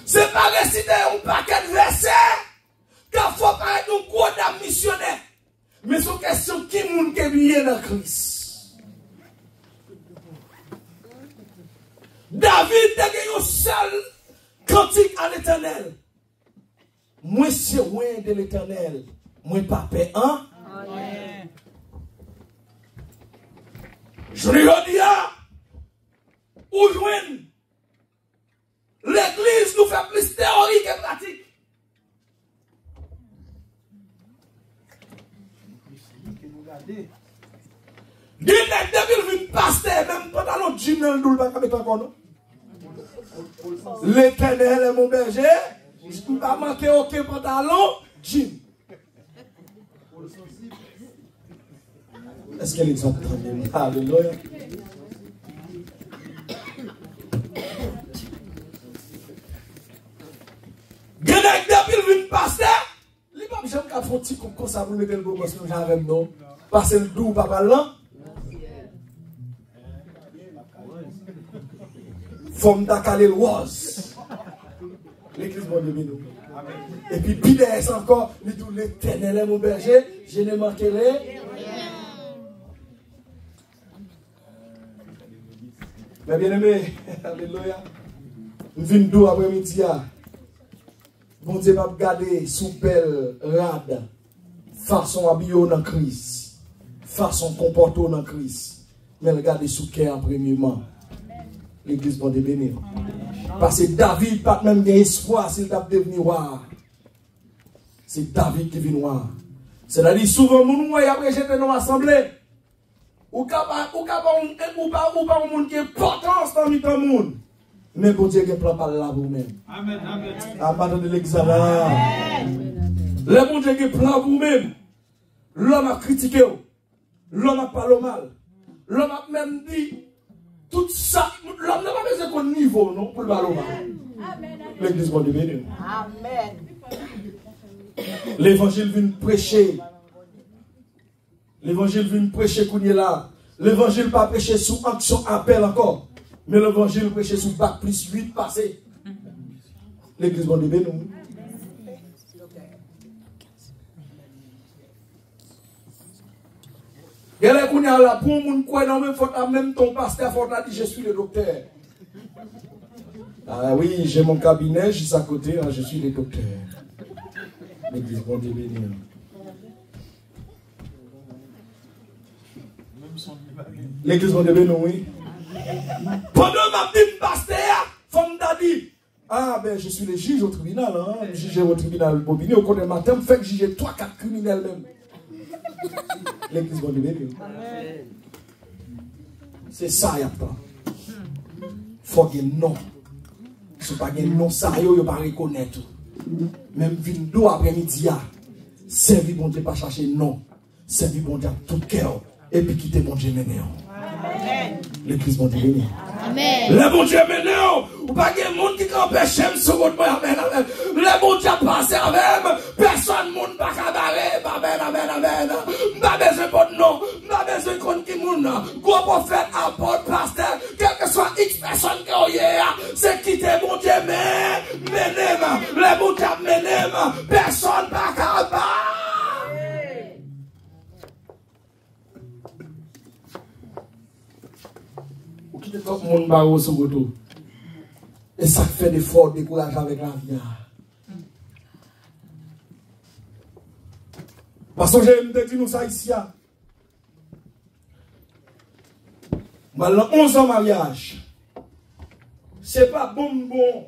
C'est pas réciter un paquet de versets qu'il faut paraître un gros dame missionnaire. Mais c'est une question qui moun qui lié dans Christ. David a gagné un seul cantique à l'éternel. Moi, c'est loin de l'éternel. Moi, pas paix, hein? Amen. Je lui dis, où joindre? L'église nous fait plus théorie que pratique. Depuis le pasteur, même pantalon jean dans le doule, pas mettre encore, non? L'éternel est mon berger. Je ne peux pas manquer aucun pantalon jean. Est-ce qu'elle est entendu? Alléluia. Grenade depuis le pasteur, les pas j'aime qu'à faire petit comme ça pour mettre le beau parce que j'avais non. Passer le doux papa là. Forme d'Akalé rose. L'église bon Dieu nous. Et puis Pidès encore, il dit l'Éternel est mon berger, je n'ai manqué les. Mais bien aimé, alléluia. Nous venons d'où après-midi. Bon Dieu va regarder sous belle rade, façon habillée dans Christ, façon comportée dans Christ. Mais regardez sous cœur premièrement. L'église va devenir. Parce que David n'a pas même espoir s'il doit devenir roi. C'est David qui vient roi. C'est-à-dire souvent, nous voyons après j'étais dans l'assemblée. Ou pas un monde qui est importance dans le monde. Mais bon Dieu, il plan pas là pour vous-même. Amen, amen. À partir de l'examen. Le bon Dieu, il plan pour vous-même. L'homme a critiqué. L'homme a parlé mal. L'homme a même dit. Tout ça, l'homme n'a pas besoin qu'on niveau, non, pour le parler mal. L'église va devenir. Amen. L'évangile vient prêcher. L'évangile vient prêcher qu'on est là. L'évangile pas prêcher sous action appel encore. Mais l'évangile prêcher sous bac plus 8 passé. L'église va devenir. Il y a des gens là, pour moun quoi dans même faut même ton pasteur faut dire je suis le docteur. Ah oui, j'ai mon cabinet juste à côté, hein, je suis le docteur. L'église va devenir. L'église va devenir, oui. Pendant ma petite pasteur, femme d'Adi. Ah ben je suis le juge au tribunal, hein. Le juge au tribunal Bobigny, au cours du matin, me fait juger 3-4 criminels même. L'église va devenir. C'est ça, il y a pas. Il faut que non. Si pas un non, ça, il ne va pas reconnaître. Même vindo après-midi, servir bon Dieu, pas chercher non. Servir bon Dieu tout cœur. Et puis quitter bon Dieu maintenant. L'église va devenir. Amen. Le bon Dieu maintenant, ou pas de monde qui empêche sur votre main, amen, amen. Le bon Dieu passe avec, personne monde pas cabaret, amen, amen, amen. Pas besoin de nom, pas besoin de compte qui monde, quoi prophète, apôtre, pasteur, quel que soit X personne qui est, c'est quitter mon Dieu, mais, le bon Dieu menem, personne pas cabaret. Tout le monde va au second. Et ça fait des forts découragés avec la vie. Parce que j'ai dit nous ça ici. Maintenant, 11 ans de mariage. C'est pas bon.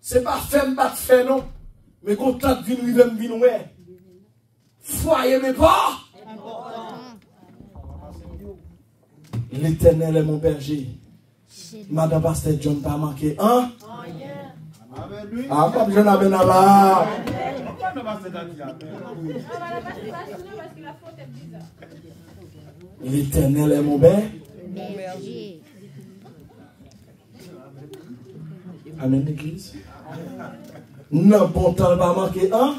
C'est pas femme bat fait non. Mais quand tu as vu nous, foyer mais pas. L'Éternel est mon berger. Madame Pasteur John pas manqué, hein? Ah, pas besoin d'aller là. L'Éternel est mon berger. Amen, l'église. Non, bon temps pas manqué, hein?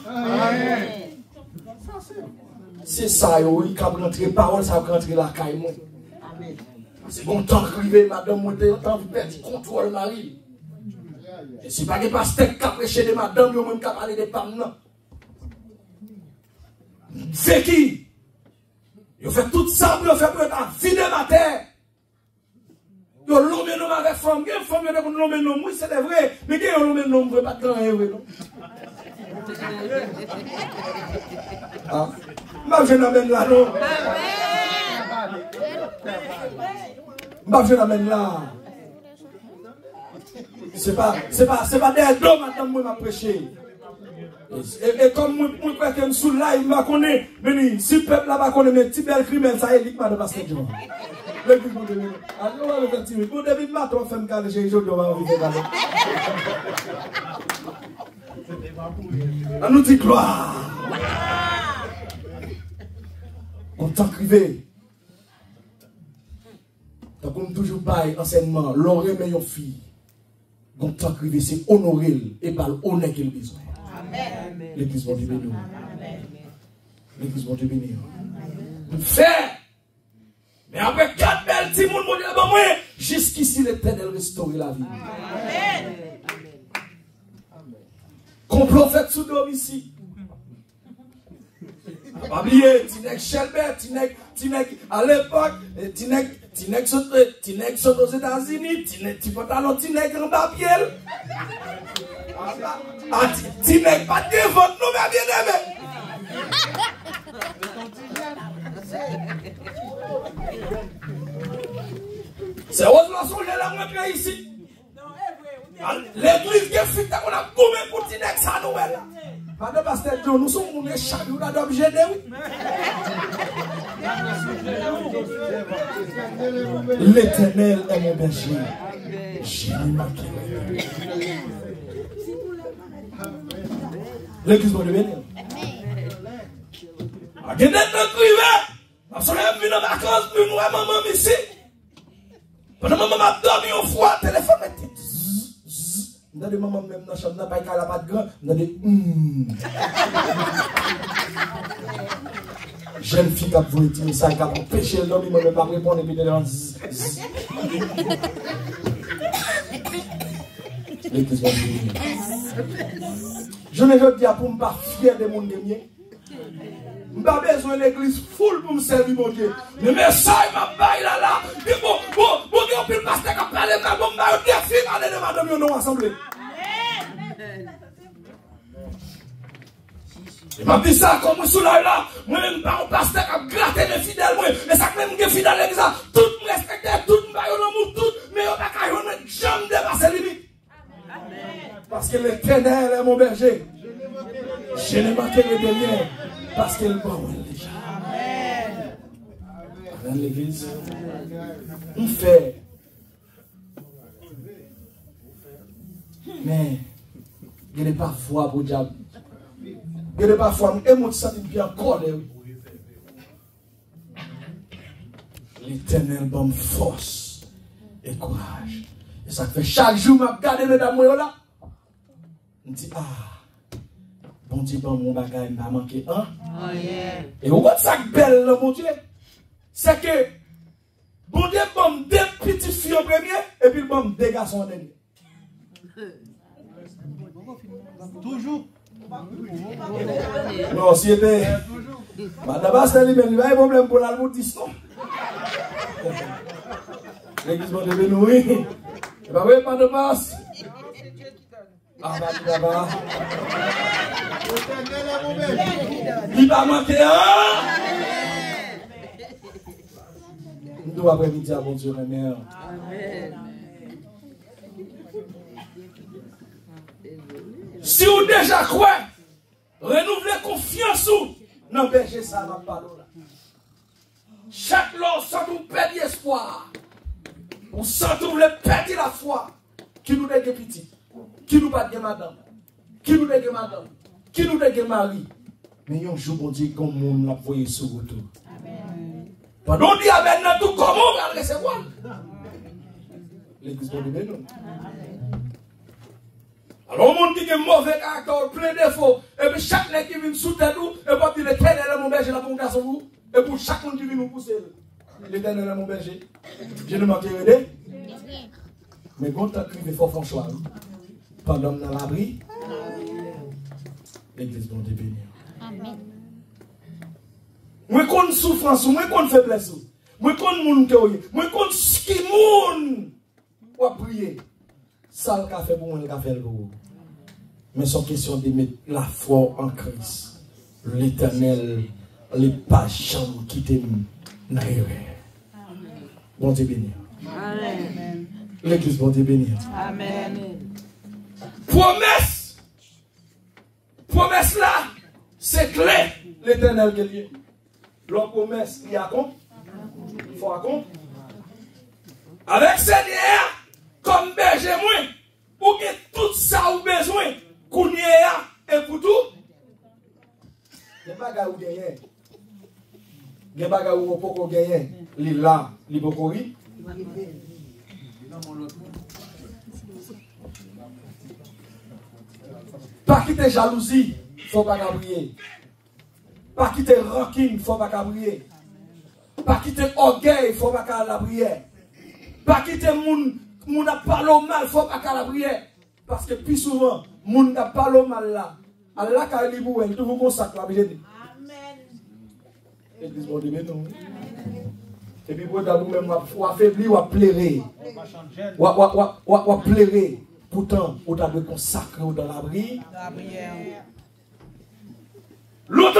C'est ça, il va rentrer parole, ça va rentrer la caille. C'est bon temps privé, madame, moi, temps de perdre le contrôle, Marie. Et si pas que pasteur qui a prêché de madame, yo même qui a parlé de femmes, non. C'est qui? Yo fait tout ça pour faire prendre la vie de ma terre. Yo l'homme nom avec femme, il y a une femme qui a l'homme nom, oui, c'est vrai, mais il y a un l'homme nom, pas de grand héros, non. Ah, ma je n'amène là, non. Ma je l'amène là. C'est pas des deux madame moi m'a prêché. Et comme moi crois que sous là il m'a connaît, mais si le peuple là va connaître mes petits belles criminels ça est liquide de pasteur John. Le but de lui. Alors on va le faire tirer. Pour David Maton fait me caler chez Jojo va vivre là. On nous dit gloire. On t'a crivé. comme toujours pareil, enseignement, l'on remet une fille. Donc, tant que c'est honorer et pas l'honneur qu'il a besoin. L'église va te bénir. L'église va te bénir. Faire. Mais après 4 belles petits monde, jusqu'ici l'Éternel restaure la vie. Complot fait sous domicile. Pas oublier, Tinek Shelbert, Tinek à l'époque, Tinek sont aux États-Unis, Tinek pantalon, Tinek en babiel. Tinek pas de vote, nous mais bien aimé. C'est autre façon que la rentrée ici. L'église qui est faite, on a combien pour Tinek ça nous là. Madame Pasteur John, nous sommes les chaque jour d'homme gêné. L'Éternel est mon berger. Je n'ai manqué. L'église va devenir. A gagné notre privé. Absolument, nous avons vacances, nous avons maman ici. Pendant que maman m'a dormi au froid, téléphone était. Nous avons maman même dans la chambre, nous n'avons pas de grand. Nous avons jeune fille qui a voulu dire ça, qui a empêché l'homme, il ne m'a pas répondre, et puis il est l'église va devenir. Je ne veux dire pour ne pas fier des mondes de mien. Je n'ai pas besoin de l'église full pour me servir, mon Dieu. Mais ça, il m'a baillé là. Et bon, Dieu, on peut passer à parler de ma bombe, on défie, allez, de madame, nous ensemble. Il m'a dit ça, comme sous là, moi-même, pas un pasteur qui a gratté les fidèles, moi, et ça, même que fidèles, l'église, tout me respecte, tout me baille, tout, mais on n'a qu'à jamais dépasser les limites. Parce que l'Éternel est mon berger. Je n'ai manqué de rien. Parce qu'il est bon déjà. Dans l'église, on fait. Mais, il n'y a pas foi pour le diable. Il n'y a pas foi. Et moi, ça bien encore. L'Éternel donne force et courage. Et ça fait chaque jour, je regarde mesdames là. Je me dis, bon Dieu, bon, mon bagage, il m'a manqué un. Et au bout de ça, belle, mon Dieu, c'est que, bon Dieu, bon, deux petites filles en premier, et puis bon, deux garçons en dernier. Toujours. Non, si c'était. Madame Bastel, il y a un problème pour l'alboutis, non? L'église va devenir nourrie. Et bien, oui, pas de passe. Ah, là-bas. Il va manquer un. Nous devons après-midi à bon Dieu, mère. Si vous déjà croyez, renouvelez confiance ou n'empêchez ça, ma parole. Chaque lors, sans nous perdre espoir, ou sans nous perdre la foi, qui nous dégue petit, qui nous bat madame, qui nous dégue madame, qui nous dégue mari. Mais un jour, bon Dieu, comme on l'a voyé sur retour. Pendant qu'on dit amen, tout comment on va le recevoir. L'église va nous bénir. Alors, on dit que mauvais caractère, plein de défauts, et puis chaque nez qui vient sous tête nous, et puis l'Éternel est mon berger, là pour garçon vous, et pour chaque monde qui vient nous pousser, l'Éternel est mon berger. Je ne manquerai rien. Mais quand tu as crié fort François, pendant dans l'abri, l'église va te bénir. Amen. Moi, quand souffrance, moi, quand faiblesse, moi, quand moun théorie, moi, quand ski moun, ou à prier, ça le café pour moi, le café pour vous. Mais c'est question de mettre la foi en Christ. L'Éternel, les pas jamais quitter nous. Bon Dieu bénir. Amen. L'église bon Dieu bénir. Amen. Promesse. Promesse là, c'est clé. L'Éternel qui est lié. La promesse, il y a compte. Il faut à compte. Avec Seigneur, comme berger moi, ou bien tout ça ou besoin, qu'on y est et pour tout. Il n'y a pas de gagner. Il n'y a pas de gagner. Il là, il peut courir. Pas quitter jalousie, faut pas prier. Pas quitter rancune, faut pas prier. Pas quitter orgueil, faut pas la prière. Pas quitter moun a parlé mal, faut pas la prière. Parce que plus souvent, moun a parlé mal là. Allah ka libou elle toujours consacre la prière. Amen. Église bon Dieu non. Et puis pour vous même ou affaibli ou pleurer. Ou pleurer. Pourtant, on doit consacrer dans la prière. Longtemps,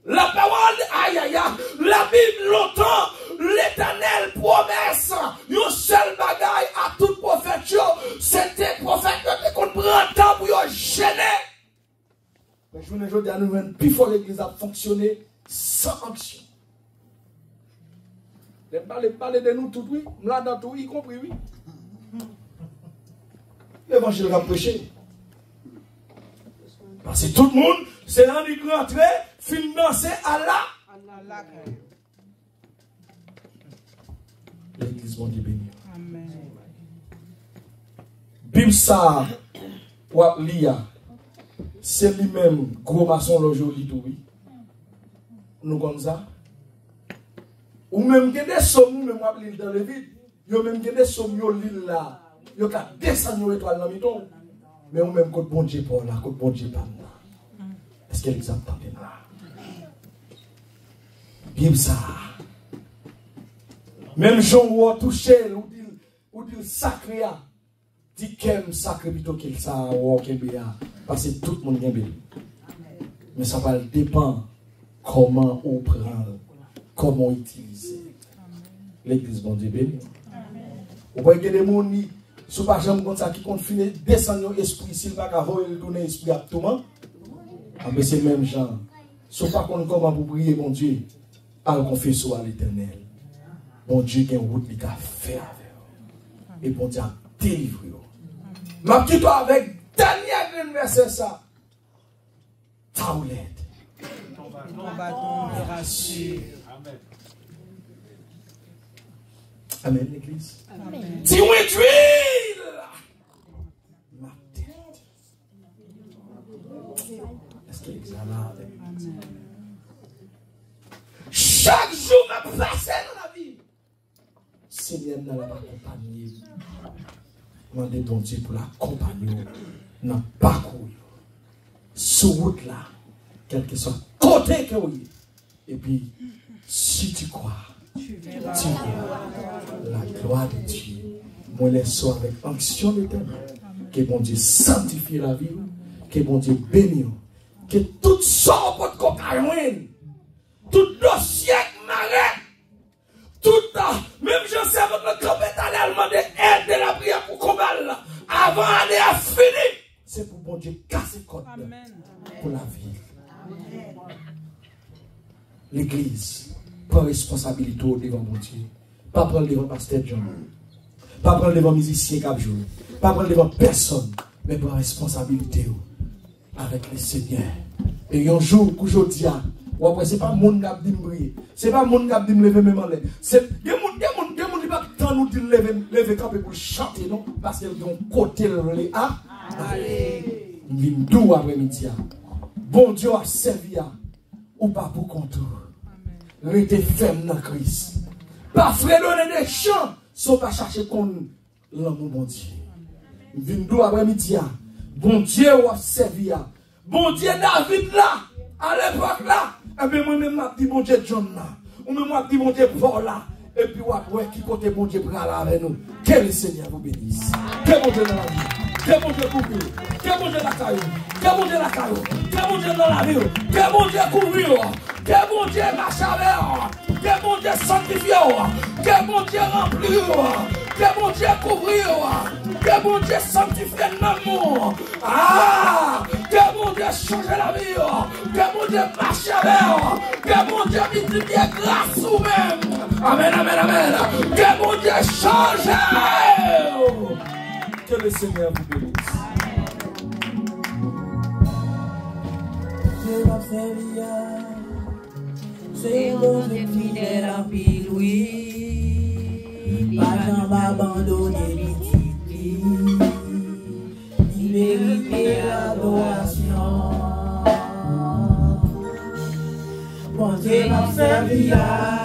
la parole, aïe aïe aïe, la Bible longtemps, l'Éternel promesse, un seul bagaille à tout prophète, c'était prophète qu'on prend temps pour gêner. Mais je vous dis à nous, plus fort l'église a fonctionné sans action. Parlez de nous tout, oui, là dans tout, y compris, oui. L'évangile va prêcher. Parce que tout le monde, c'est là qu'il rentre, financer Allah. L'église va dire béni. Amen. Bimsa, ou Lia, c'est lui-même, gros maçon, le jour du tout, oui. Nous comme ça. Ou même que des sommes, même dans le vide, ou même que des sommes, l'île là. Yo ka descendre étoile dans miton mais ou même côté bon Dieu pour là côté bon Dieu pas là est-ce que l'exemple tente là Bible ça même Jean ou touché ou dit sacré dit qu'aime sacré plutôt qu'il ça ou qu'il bien parce que tout le monde bien béni mais ça va dépendre comment on prend comment utiliser l'église bon Dieu béni ou voyez que des gens si vous n'avez pas comme ça qui compte finir, descendre l'esprit, s'il va pas avoir le donner l'esprit à tout le monde, mais c'est le même genre. Si vous n'avez pas comment vous prier, mon Dieu, allez confesser à l'Éternel. Bon Dieu, qui a une route qui a fait avec vous. Et bon Dieu a délivré vous. Ma petite avec dernier verset ça. Taoulette. Ton bâton me rassure. Amen. Amen, l'église. Si on est d'huile, ma tête. Est-ce qu'il est là? Chaque jour, m'a passé dans la vie. Seigneur, n'a pas accompagné. Demandez ton Dieu pour l'accompagner dans le parcours. Sur route là, quel que soit côté que oui. Et puis, si tu crois, tu verras la gloire de Dieu. Moi, laisse avec onction d'éternel. Que bon Dieu sanctifie la vie. Que bon Dieu bénisse. Que tout sort pour cocaïne. Tout dossier marais. Tout même je sais votre compétence allemand de aide de la prière pour combattre. Avant l'année à fini. C'est pour bon Dieu casser le code pour la vie. L'église. Pas responsabilité devant mon Dieu. Pas prendre devant pasteur John. Pas prendre devant musicien qui a joué. Pas prendre devant personne. Mais prendre responsabilité avec le Seigneur. Et un jour, qu'aujourd'hui, c'est pas mon qui a dit me c'est pas mon qui a dit me lever même en l'air. C'est des gens qui pas tant nous dire lever camper pour chanter non parce qu'ils ont côté le a. Allez. Vindou après-midi. Bon Dieu a servi ou pas pour contour. Restez ferme dans Christ. Pas fredonner des chants, sans pas chercher qu'on l'amour bon Dieu. Vindou après-midi. Bon Dieu a servi. Bon Dieu David là, à l'époque là, et bien moi-même m'a dit bon Dieu John là, ou même m'a dit bon Dieu Paul là, et puis ouais qui côté bon Dieu prend là avec nous. Que le Seigneur vous bénisse. Que bon Dieu dans la vie. Que bon Dieu couvre. Que bon Dieu la caillou. Que bon Dieu la caillou. Que bon Dieu dans la vie. Que bon Dieu couvre. Que bon Dieu marche avec. Que bon Dieu sanctifie. Que bon Dieu remplit. Que bon Dieu couvre. Que bon Dieu sanctifie l'amour. Ah! Que bon Dieu change la vie. Que bon Dieu marche avec. Que bon Dieu multiplie grâce ou même. Amen, amen, amen. Que bon Dieu change. Que le Seigneur vous bénisse. C'est bon Dieu fidèle en pile, oui. Pas jamais abandonné, il mérite l'adoration. Bon Dieu m'a servi là.